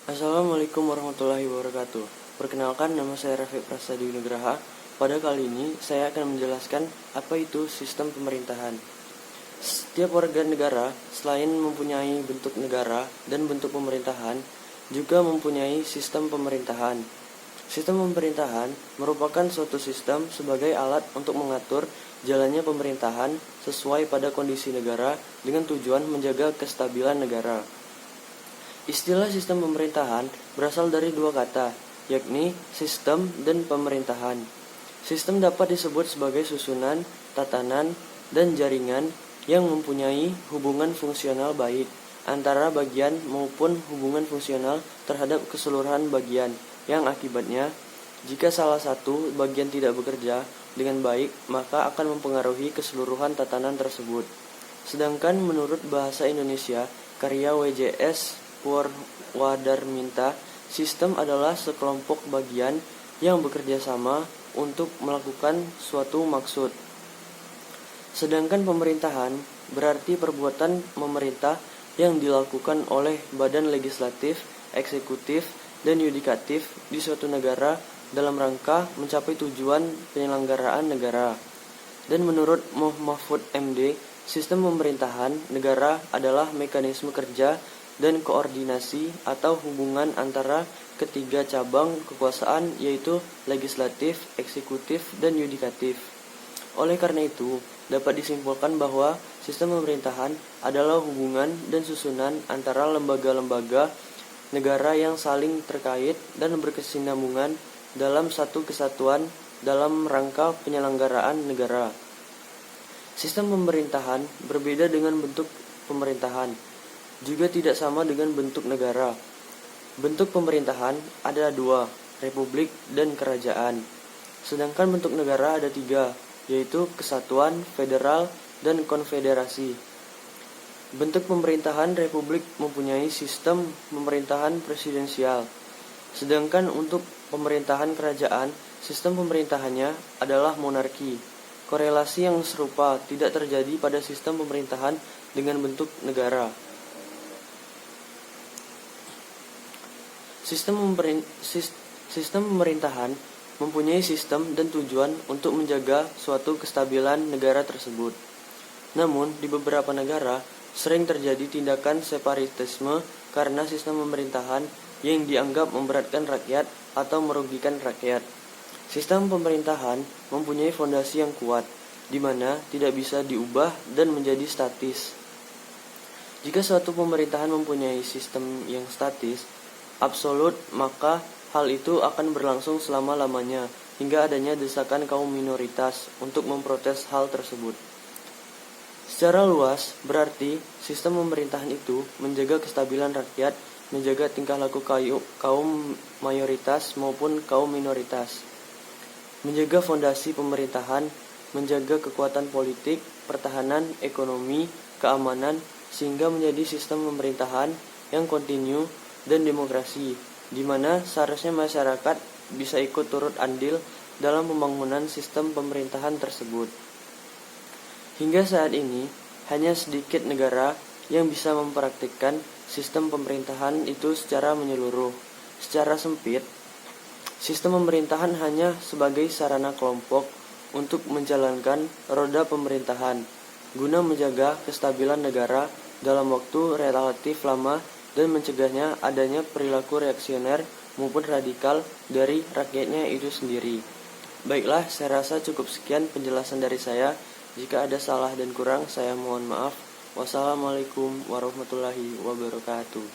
Assalamualaikum warahmatullahi wabarakatuh. Perkenalkan, nama saya Rafiq Prasadi Nugraha. Pada kali ini, saya akan menjelaskan apa itu sistem pemerintahan. Setiap warga negara, selain mempunyai bentuk negara dan bentuk pemerintahan, juga mempunyai sistem pemerintahan. Sistem pemerintahan merupakan suatu sistem sebagai alat untuk mengatur jalannya pemerintahan sesuai pada kondisi negara dengan tujuan menjaga kestabilan negara. Istilah sistem pemerintahan berasal dari dua kata, yakni sistem dan pemerintahan. Sistem dapat disebut sebagai susunan, tatanan, dan jaringan yang mempunyai hubungan fungsional baik antara bagian maupun hubungan fungsional terhadap keseluruhan bagian, yang akibatnya jika salah satu bagian tidak bekerja dengan baik, maka akan mempengaruhi keseluruhan tatanan tersebut. Sedangkan menurut bahasa Indonesia, karya WJS Purwadarminta, sistem adalah sekelompok bagian yang bekerja sama untuk melakukan suatu maksud. Sedangkan pemerintahan berarti perbuatan memerintah yang dilakukan oleh badan legislatif, eksekutif, dan yudikatif di suatu negara dalam rangka mencapai tujuan penyelenggaraan negara. Dan menurut Mahfud MD, sistem pemerintahan negara adalah mekanisme kerja dan koordinasi atau hubungan antara ketiga cabang kekuasaan, yaitu legislatif, eksekutif, dan yudikatif. Oleh karena itu, dapat disimpulkan bahwa sistem pemerintahan adalah hubungan dan susunan antara lembaga-lembaga negara yang saling terkait dan berkesinambungan dalam satu kesatuan dalam rangka penyelenggaraan negara. Sistem pemerintahan berbeda dengan bentuk pemerintahan, juga tidak sama dengan bentuk negara. Bentuk pemerintahan ada dua, republik dan kerajaan. Sedangkan bentuk negara ada tiga, yaitu kesatuan, federal, dan konfederasi. Bentuk pemerintahan republik mempunyai sistem pemerintahan presidensial. Sedangkan untuk pemerintahan kerajaan, sistem pemerintahannya adalah monarki. Korelasi yang serupa tidak terjadi pada sistem pemerintahan dengan bentuk negara. Sistem pemerintahan mempunyai sistem dan tujuan untuk menjaga suatu kestabilan negara tersebut. Namun, di beberapa negara sering terjadi tindakan separatisme karena sistem pemerintahan yang dianggap memberatkan rakyat atau merugikan rakyat. Sistem pemerintahan mempunyai fondasi yang kuat, di mana tidak bisa diubah dan menjadi statis. Jika suatu pemerintahan mempunyai sistem yang statis, absolut, maka hal itu akan berlangsung selama-lamanya hingga adanya desakan kaum minoritas untuk memprotes hal tersebut. Secara luas, berarti sistem pemerintahan itu menjaga kestabilan rakyat, menjaga tingkah laku kaum mayoritas maupun kaum minoritas, menjaga fondasi pemerintahan, menjaga kekuatan politik, pertahanan, ekonomi, keamanan, sehingga menjadi sistem pemerintahan yang kontinu dan demokrasi, di mana seharusnya masyarakat bisa ikut turut andil dalam pembangunan sistem pemerintahan tersebut. Hingga saat ini, hanya sedikit negara yang bisa mempraktikkan sistem pemerintahan itu secara menyeluruh. Secara sempit, sistem pemerintahan hanya sebagai sarana kelompok untuk menjalankan roda pemerintahan, guna menjaga kestabilan negara dalam waktu relatif lama dan mencegahnya adanya perilaku reaksioner maupun radikal dari rakyatnya itu sendiri. Baiklah, saya rasa cukup sekian penjelasan dari saya. Jika ada salah dan kurang, saya mohon maaf. Wassalamualaikum warahmatullahi wabarakatuh.